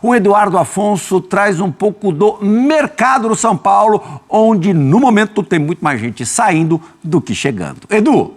O Eduardo Afonso traz um pouco do mercado do São Paulo, onde no momento tem muito mais gente saindo do que chegando. Edu!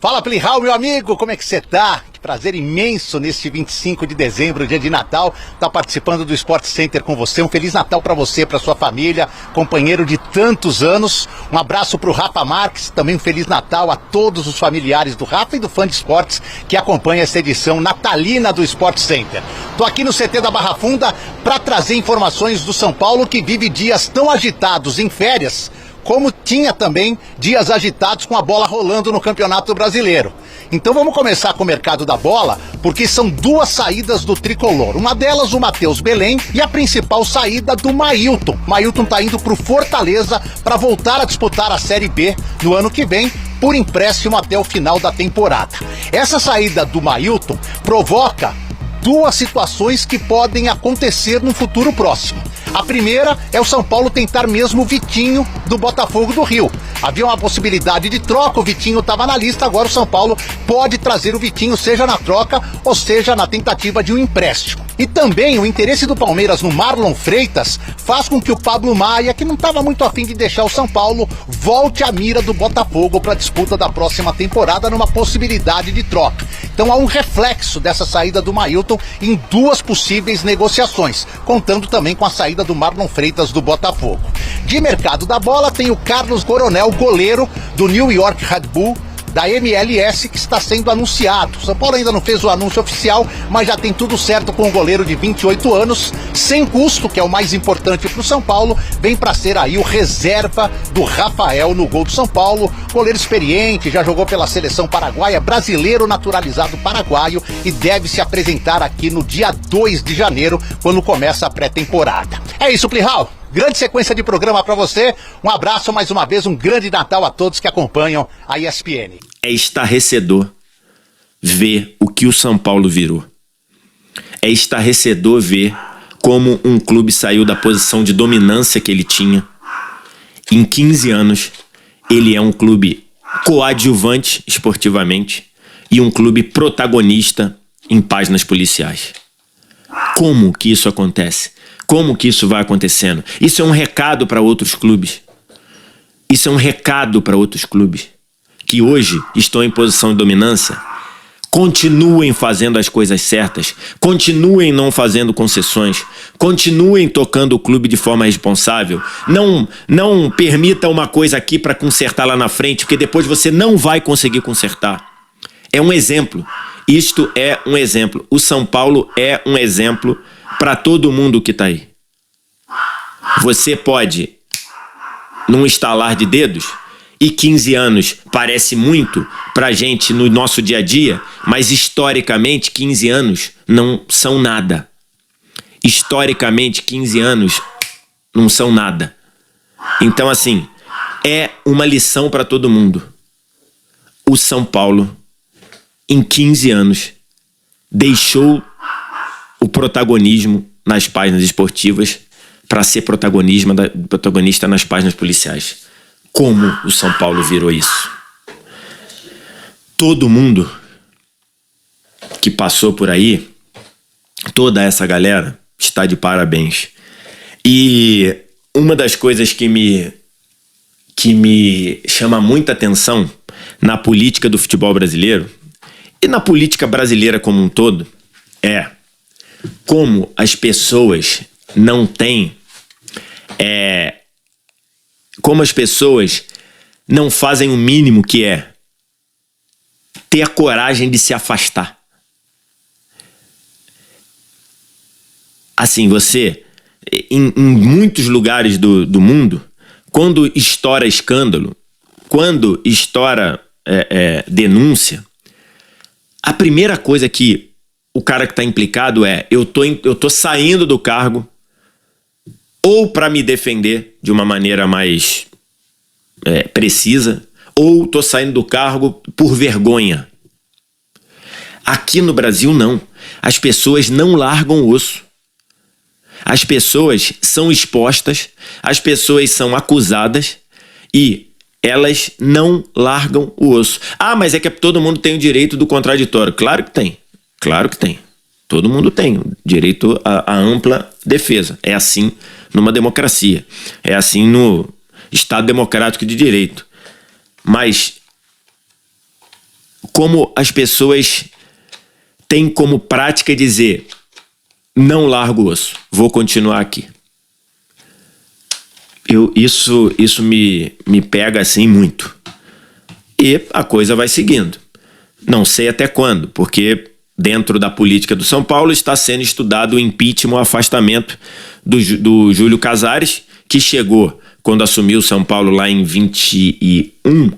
Fala, Plihal, meu amigo, como é que você tá? Que prazer imenso neste 25 de dezembro, dia de Natal, tá participando do Sport Center com você. Um Feliz Natal pra você, pra sua família, companheiro de tantos anos. Um abraço pro Rafa Marques, também um Feliz Natal a todos os familiares do Rafa e do Fã de Esportes que acompanha essa edição natalina do Sport Center. Tô aqui no CT da Barra Funda pra trazer informações do São Paulo, que vive dias tão agitados em férias, como tinha também dias agitados com a bola rolando no Campeonato Brasileiro. Então vamos começar com o mercado da bola, porque são duas saídas do tricolor. Uma delas, o Matheus Belém, e a principal saída do Mailton. Mailton tá indo pro Fortaleza para voltar a disputar a Série B no ano que vem, por empréstimo até o final da temporada. Essa saída do Mailton provoca duas situações que podem acontecer no futuro próximo. A primeira é o São Paulo tentar mesmo o Vitinho do Botafogo do Rio. Havia uma possibilidade de troca, o Vitinho estava na lista, agora o São Paulo pode trazer o Vitinho, seja na troca ou seja na tentativa de um empréstimo. E também o interesse do Palmeiras no Marlon Freitas faz com que o Pablo Maia, que não estava muito afim de deixar o São Paulo, volte à mira do Botafogo para a disputa da próxima temporada numa possibilidade de troca. Então há um reflexo dessa saída do Mailton em duas possíveis negociações, contando também com a saída do Marlon Freitas do Botafogo. De mercado da bola tem o Carlos Coronel, goleiro do New York Red Bull, da MLS, que está sendo anunciado. São Paulo ainda não fez o anúncio oficial, mas já tem tudo certo com o goleiro de 28 anos, sem custo, que é o mais importante para o São Paulo, vem para ser aí o reserva do Rafael no gol do São Paulo. Goleiro experiente, já jogou pela seleção paraguaia, brasileiro naturalizado paraguaio, e deve se apresentar aqui no dia 2 de janeiro, quando começa a pré-temporada. É isso, Plihal. Grande sequência de programa para você. Um abraço mais uma vez, um grande Natal a todos que acompanham a ESPN. É estarrecedor ver o que o São Paulo virou. É estarrecedor ver como um clube saiu da posição de dominância que ele tinha. Em 15 anos, ele é um clube coadjuvante esportivamente e um clube protagonista em páginas policiais. Como que isso acontece? Como que isso vai acontecendo? Isso é um recado para outros clubes. Isso é um recado para outros clubes que hoje estão em posição de dominância. Continuem fazendo as coisas certas. Continuem não fazendo concessões. Continuem tocando o clube de forma responsável. Não permita uma coisa aqui para consertar lá na frente, porque depois você não vai conseguir consertar. É um exemplo. Isto é um exemplo. O São Paulo é um exemplo para todo mundo que está aí. Você pode, num estalar de dedos, e 15 anos parece muito pra gente no nosso dia a dia, mas historicamente 15 anos não são nada. Historicamente 15 anos não são nada. Então, assim, é uma lição para todo mundo. O São Paulo, em 15 anos, deixou o protagonismo nas páginas esportivas para ser protagonista nas páginas policiais. Como o São Paulo virou isso? Todo mundo que passou por aí, toda essa galera, está de parabéns. E uma das coisas que me chama muita atenção na política do futebol brasileiro e na política brasileira como um todo é como as pessoas não têm, como as pessoas não fazem o mínimo, que é ter a coragem de se afastar. Assim, você, em muitos lugares do mundo, quando estoura escândalo, quando estoura denúncia, a primeira coisa que o cara que está implicado é: eu tô saindo do cargo ou para me defender de uma maneira mais precisa, ou tô saindo do cargo por vergonha. Aqui no Brasil, não. As pessoas não largam o osso. As pessoas são expostas, as pessoas são acusadas e elas não largam o osso. Ah, mas é que todo mundo tem o direito do contraditório. Claro que tem. Claro que tem. Todo mundo tem direito à ampla defesa. É assim numa democracia. É assim no Estado democrático de direito. Mas como as pessoas têm como prática dizer: não largo o osso, vou continuar aqui. Isso me pega assim muito. E a coisa vai seguindo. Não sei até quando, porque dentro da política do São Paulo está sendo estudado o impeachment, o afastamento do Júlio Casares, que chegou quando assumiu São Paulo lá em 21,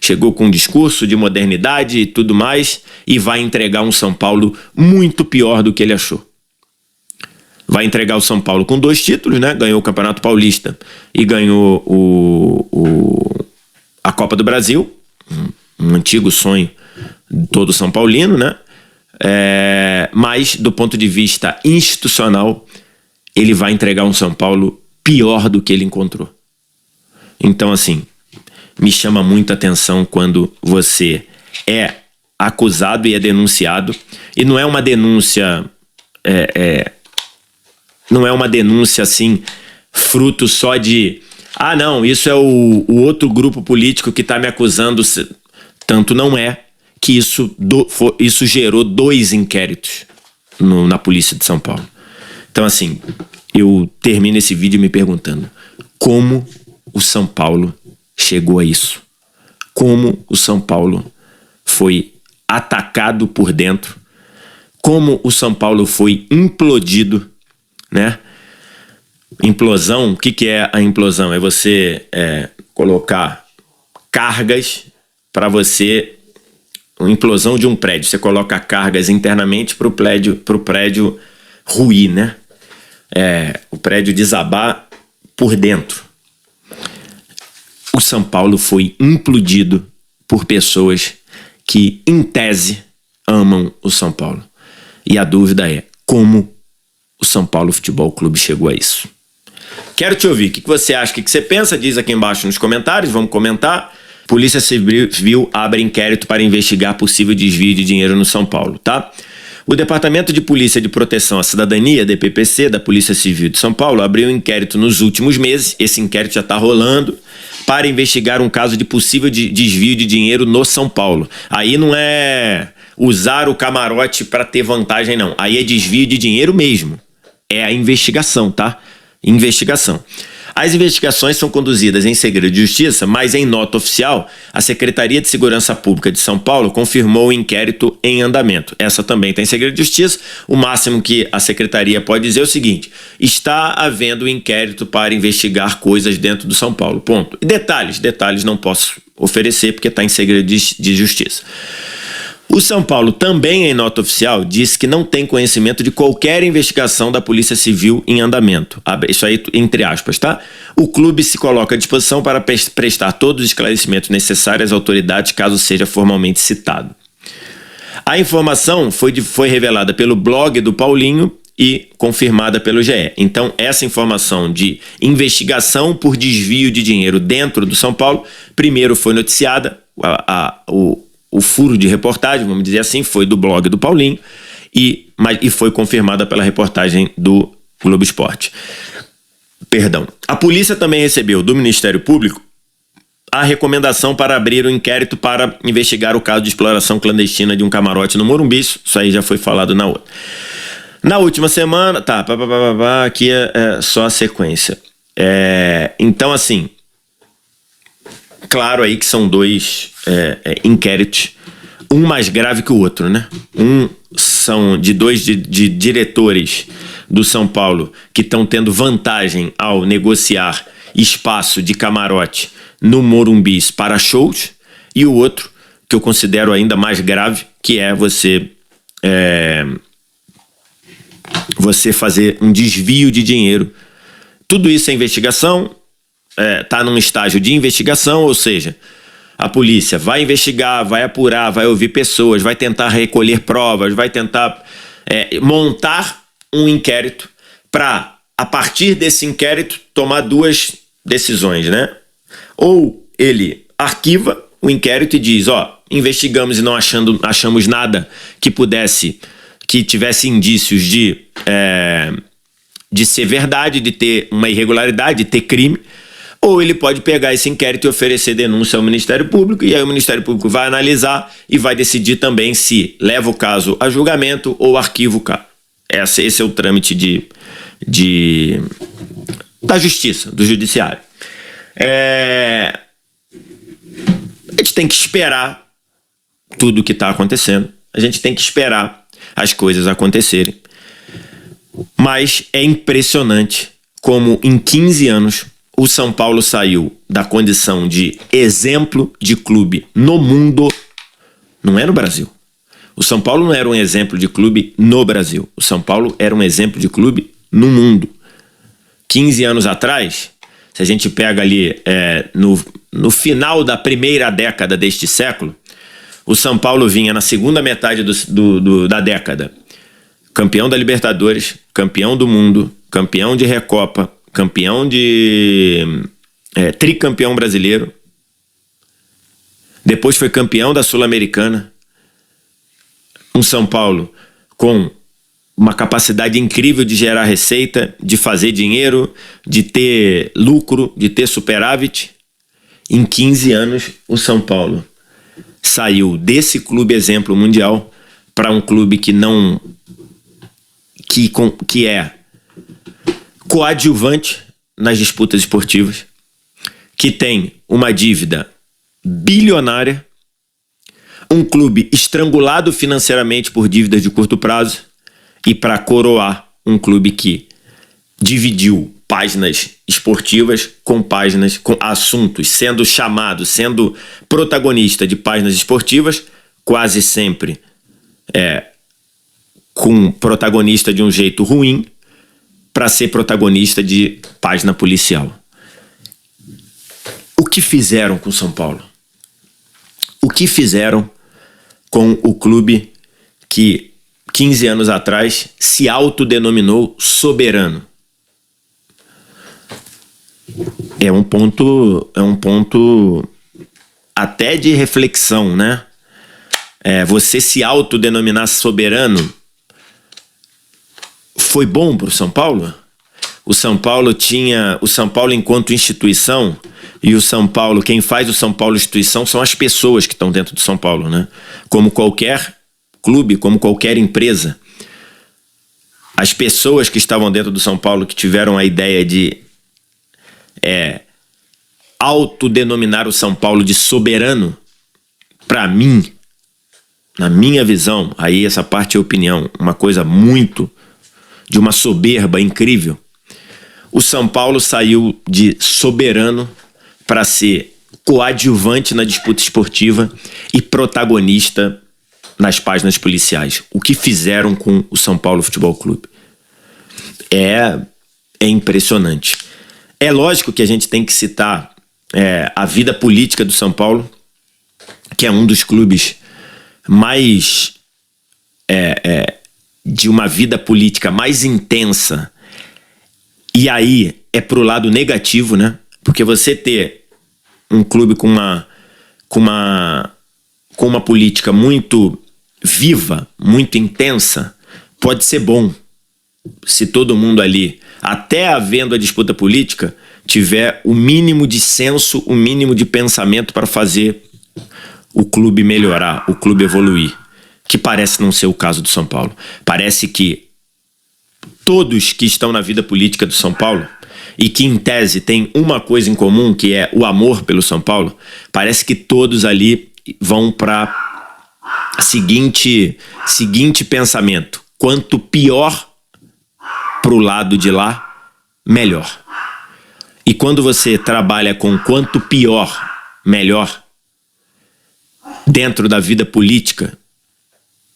chegou com um discurso de modernidade e tudo mais, e vai entregar um São Paulo muito pior do que ele achou. Vai entregar o São Paulo com 2 títulos, né? Ganhou o Campeonato Paulista e ganhou a Copa do Brasil, um antigo sonho de todo São Paulino, né? Mas do ponto de vista institucional, ele vai entregar um São Paulo pior do que ele encontrou. Então, assim, me chama muita atenção quando você é acusado e é denunciado, e não é uma denúncia não é uma denúncia assim fruto só de não, isso é o outro grupo político que está me acusando. Tanto não é que isso gerou 2 inquéritos na Polícia de São Paulo. Então, assim, eu termino esse vídeo me perguntando: como o São Paulo chegou a isso? Como o São Paulo foi atacado por dentro? Como o São Paulo foi implodido, né? Implosão, o que é a implosão? É você colocar cargas para você... Uma implosão de um prédio. Você coloca cargas internamente para o prédio ruir, né? O prédio desabar por dentro. O São Paulo foi implodido por pessoas que, em tese, amam o São Paulo. E a dúvida é: como o São Paulo Futebol Clube chegou a isso? Quero te ouvir. O que você acha? O que você pensa? Diz aqui embaixo nos comentários. Vamos comentar. Polícia Civil abre inquérito para investigar possível desvio de dinheiro no São Paulo, tá? O Departamento de Polícia de Proteção à Cidadania, DPPC, da Polícia Civil de São Paulo, abriu um inquérito nos últimos meses, esse inquérito já está rolando, para investigar um caso de possível desvio de dinheiro no São Paulo. Aí não é usar o camarote para ter vantagem, não. Aí é desvio de dinheiro mesmo. É a investigação, tá? Investigação. As investigações são conduzidas em segredo de justiça, mas em nota oficial, a Secretaria de Segurança Pública de São Paulo confirmou o inquérito em andamento. Essa também está em segredo de justiça. O máximo que a Secretaria pode dizer é o seguinte: está havendo inquérito para investigar coisas dentro do São Paulo. Ponto. E detalhes não posso oferecer porque está em segredo de justiça. O São Paulo, também em nota oficial, disse que não tem conhecimento de qualquer investigação da Polícia Civil em andamento. Isso aí entre aspas, tá? O clube se coloca à disposição para prestar todos os esclarecimentos necessários às autoridades caso seja formalmente citado. A informação foi revelada pelo blog do Paulinho e confirmada pelo GE. Então, essa informação de investigação por desvio de dinheiro dentro do São Paulo, primeiro foi noticiada, o furo de reportagem, vamos dizer assim, foi do blog do Paulinho e foi confirmada pela reportagem do Globo Esporte. Perdão. A polícia também recebeu do Ministério Público a recomendação para abrir um inquérito para investigar o caso de exploração clandestina de um camarote no Morumbi. Isso aí já foi falado na outra. Na última semana... Tá, aqui é só a sequência. Então, assim... Claro aí que são 2 inquéritos, um mais grave que o outro, né? Um são de 2 diretores do São Paulo que estão tendo vantagem ao negociar espaço de camarote no Morumbi para shows, e o outro, que eu considero ainda mais grave, que é você fazer um desvio de dinheiro. Tudo isso é investigação. Está num estágio de investigação, ou seja, a polícia vai investigar, vai apurar, vai ouvir pessoas, vai tentar recolher provas, vai tentar montar um inquérito para, a partir desse inquérito, tomar 2 decisões, né? Ou ele arquiva o inquérito e diz: investigamos e não achamos nada que pudesse que tivesse indícios de ser verdade, de ter uma irregularidade, de ter crime, ou ele pode pegar esse inquérito e oferecer denúncia ao Ministério Público, e aí o Ministério Público vai analisar e vai decidir também se leva o caso a julgamento ou arquiva o caso. Esse é o trâmite da justiça, do judiciário. A gente tem que esperar tudo o que está acontecendo, a gente tem que esperar as coisas acontecerem, mas é impressionante como em 15 anos o São Paulo saiu da condição de exemplo de clube no mundo, não é no Brasil. O São Paulo não era um exemplo de clube no Brasil. O São Paulo era um exemplo de clube no mundo. 15 anos atrás, se a gente pega ali no final da primeira década deste século, o São Paulo vinha na segunda metade da década campeão da Libertadores, campeão do mundo, campeão de Recopa, campeão tricampeão brasileiro, depois foi campeão da Sul-Americana. Um São Paulo com uma capacidade incrível de gerar receita, de fazer dinheiro, de ter lucro, de ter superávit. Em 15 anos, o São Paulo saiu desse clube exemplo mundial para um clube que é coadjuvante nas disputas esportivas, que tem uma dívida bilionária, um clube estrangulado financeiramente por dívidas de curto prazo, e para coroar, um clube que dividiu páginas esportivas com páginas, com assuntos, sendo chamado, sendo protagonista de páginas esportivas, quase sempre com protagonista de um jeito ruim, para ser protagonista de página policial. O que fizeram com São Paulo? O que fizeram com o clube que 15 anos atrás se autodenominou soberano? É um ponto até de reflexão, né? Você se autodenominar soberano foi bom para o São Paulo? O São Paulo enquanto instituição, e o São Paulo, quem faz o São Paulo instituição são as pessoas que estão dentro do São Paulo, né? Como qualquer clube, como qualquer empresa, as pessoas que estavam dentro do São Paulo, que tiveram a ideia de autodenominar o São Paulo de soberano, para mim, na minha visão, aí essa parte é opinião, uma coisa muito de uma soberba incrível. O São Paulo saiu de soberano para ser coadjuvante na disputa esportiva e protagonista nas páginas policiais. O que fizeram com o São Paulo Futebol Clube é impressionante. É lógico que a gente tem que citar a vida política do São Paulo, que é um dos clubes mais de uma vida política mais intensa, e aí é pro lado negativo, né? Porque você ter um clube com uma política muito viva, muito intensa, pode ser bom se todo mundo ali, até havendo a disputa política, tiver o mínimo de senso, o mínimo de pensamento para fazer o clube melhorar, o clube evoluir, que parece não ser o caso do São Paulo. Parece que todos que estão na vida política do São Paulo e que em tese têm uma coisa em comum, que é o amor pelo São Paulo, parece que todos ali vão para seguinte pensamento: quanto pior pro lado de lá, melhor. E quando você trabalha com quanto pior, melhor, dentro da vida política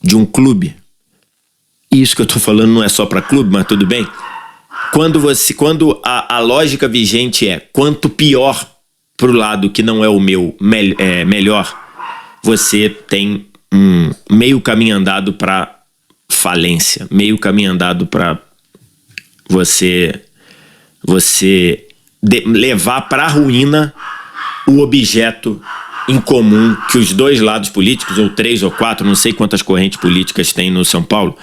de um clube, e isso que eu tô falando não é só para clube, mas tudo bem, quando a lógica vigente é quanto pior pro lado que não é o meu melhor, você tem meio caminho andado para falência, meio caminho andado para você levar para a ruína o objeto em comum que os dois lados políticos, ou 3 ou 4, não sei quantas correntes políticas tem no São Paulo,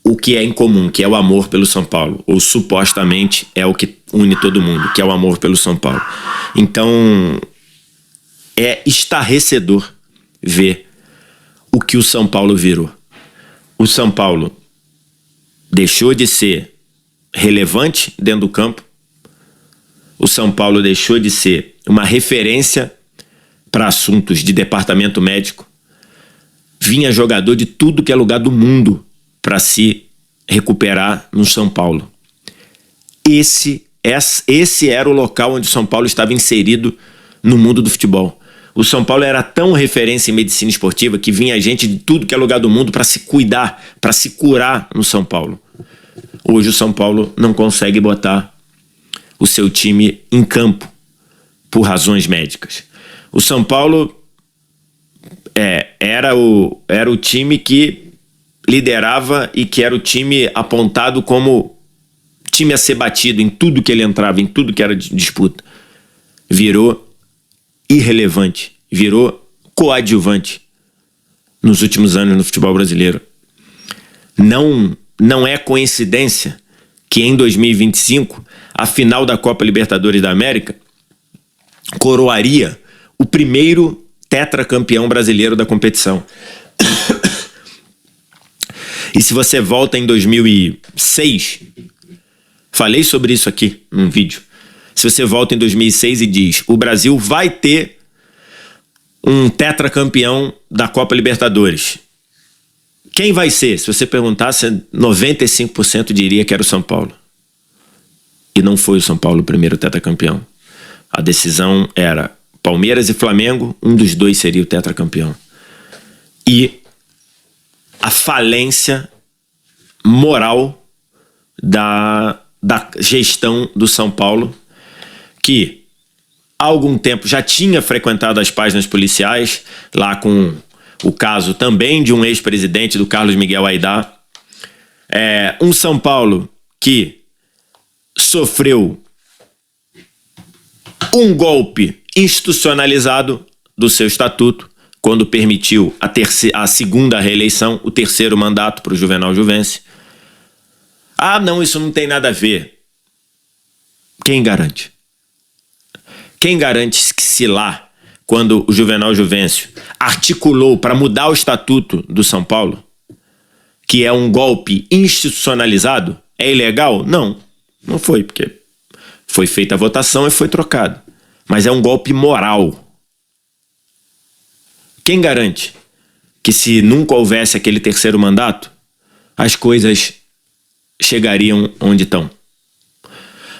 o que é em comum, que é o amor pelo São Paulo, ou supostamente é o que une todo mundo, que é o amor pelo São Paulo. Então, é estarrecedor ver o que o São Paulo virou. O São Paulo deixou de ser relevante dentro do campo, o São Paulo deixou de ser uma referência para assuntos de departamento médico, vinha jogador de tudo que é lugar do mundo para se recuperar no São Paulo. Esse era o local onde o São Paulo estava inserido no mundo do futebol. O São Paulo era tão referência em medicina esportiva que vinha gente de tudo que é lugar do mundo para se cuidar, para se curar no São Paulo. Hoje o São Paulo não consegue botar o seu time em campo por razões médicas. O São Paulo era o time que liderava e que era o time apontado como time a ser batido em tudo que ele entrava, em tudo que era disputa. Virou irrelevante, virou coadjuvante nos últimos anos no futebol brasileiro. Não é coincidência que em 2025 a final da Copa Libertadores da América coroaria o primeiro tetracampeão brasileiro da competição. E se você volta em 2006, falei sobre isso aqui num vídeo. Se você volta em 2006 e diz, o Brasil vai ter um tetracampeão da Copa Libertadores, quem vai ser? Se você perguntasse, 95% diria que era o São Paulo. E não foi o São Paulo o primeiro tetracampeão. A decisão era Palmeiras e Flamengo, um dos dois seria o tetracampeão. E a falência moral da gestão do São Paulo, que há algum tempo já tinha frequentado as páginas policiais, lá com o caso também de um ex-presidente, do Carlos Miguel Aidar. Um São Paulo que sofreu um golpe institucionalizado do seu estatuto, quando permitiu a segunda reeleição, o terceiro mandato para o Juvenal Juvencio. Ah, não, isso não tem nada a ver. Quem garante? Quem garante que se lá, quando o Juvenal Juvencio articulou para mudar o estatuto do São Paulo, que é um golpe institucionalizado, é ilegal? Não, não foi, porque foi feita a votação e foi trocado. Mas é um golpe moral. Quem garante que se nunca houvesse aquele terceiro mandato, as coisas chegariam onde estão?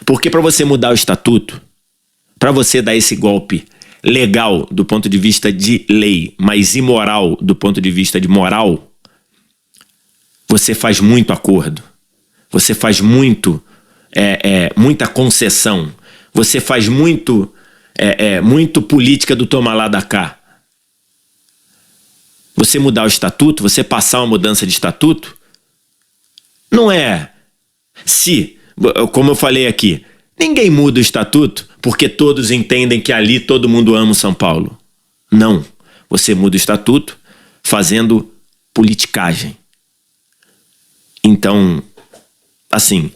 Porque para você mudar o estatuto, para você dar esse golpe legal do ponto de vista de lei, mas imoral do ponto de vista de moral, você faz muito acordo, você faz muita concessão, você faz muito política do toma lá da cá. Você mudar o estatuto, você passar uma mudança de estatuto, não é como eu falei aqui, ninguém muda o estatuto porque todos entendem que ali todo mundo ama o São Paulo. Não, você muda o estatuto fazendo politicagem. Então, assim...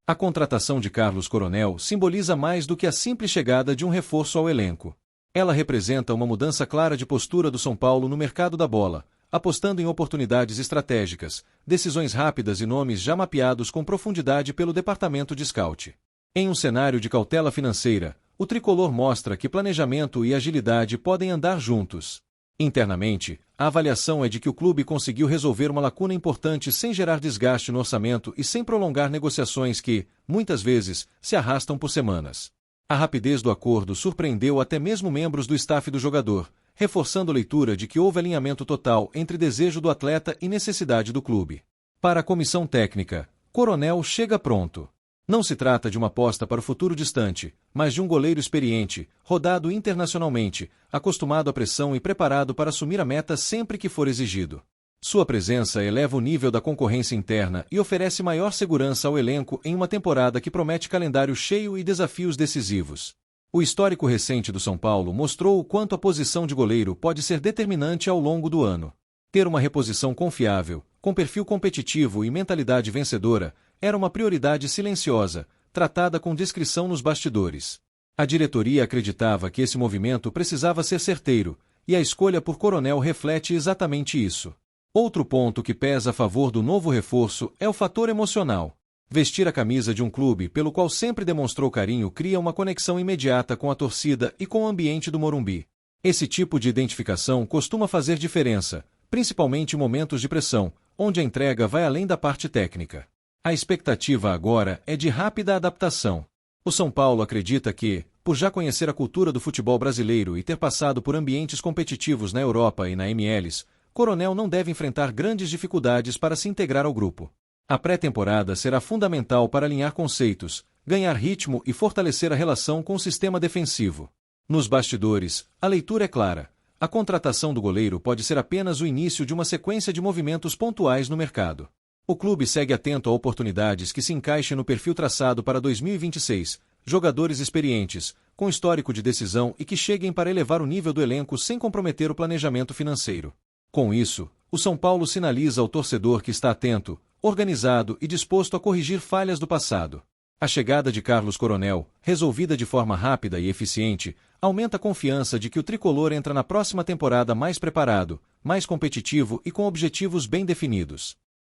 A contratação de Carlos Coronel simboliza mais do que a simples chegada de um reforço ao elenco. Ela representa uma mudança clara de postura do São Paulo no mercado da bola, apostando em oportunidades estratégicas, decisões rápidas e nomes já mapeados com profundidade pelo departamento de scout. Em um cenário de cautela financeira, o tricolor mostra que planejamento e agilidade podem andar juntos. Internamente, a avaliação é de que o clube conseguiu resolver uma lacuna importante sem gerar desgaste no orçamento e sem prolongar negociações que, muitas vezes, se arrastam por semanas. A rapidez do acordo surpreendeu até mesmo membros do staff do jogador, reforçando a leitura de que houve alinhamento total entre desejo do atleta e necessidade do clube. Para a comissão técnica, Coronel chega pronto. Não se trata de uma aposta para o futuro distante, mas de um goleiro experiente, rodado internacionalmente, acostumado à pressão e preparado para assumir a meta sempre que for exigido. Sua presença eleva o nível da concorrência interna e oferece maior segurança ao elenco em uma temporada que promete calendário cheio e desafios decisivos. O histórico recente do São Paulo mostrou o quanto a posição de goleiro pode ser determinante ao longo do ano. Ter uma reposição confiável, com perfil competitivo e mentalidade vencedora, era uma prioridade silenciosa, tratada com discrição nos bastidores. A diretoria acreditava que esse movimento precisava ser certeiro, e a escolha por Coronel reflete exatamente isso. Outro ponto que pesa a favor do novo reforço é o fator emocional. Vestir a camisa de um clube pelo qual sempre demonstrou carinho cria uma conexão imediata com a torcida e com o ambiente do Morumbi. Esse tipo de identificação costuma fazer diferença, principalmente em momentos de pressão, onde a entrega vai além da parte técnica. A expectativa agora é de rápida adaptação. O São Paulo acredita que, por já conhecer a cultura do futebol brasileiro e ter passado por ambientes competitivos na Europa e na MLS, Coronel não deve enfrentar grandes dificuldades para se integrar ao grupo. A pré-temporada será fundamental para alinhar conceitos, ganhar ritmo e fortalecer a relação com o sistema defensivo. Nos bastidores, a leitura é clara. A contratação do goleiro pode ser apenas o início de uma sequência de movimentos pontuais no mercado. O clube segue atento a oportunidades que se encaixem no perfil traçado para 2026, jogadores experientes, com histórico de decisão e que cheguem para elevar o nível do elenco sem comprometer o planejamento financeiro. Com isso, o São Paulo sinaliza ao torcedor que está atento, organizado e disposto a corrigir falhas do passado. A chegada de Carlos Coronel, resolvida de forma rápida e eficiente, aumenta a confiança de que o tricolor entra na próxima temporada mais preparado, mais competitivo e com objetivos bem definidos.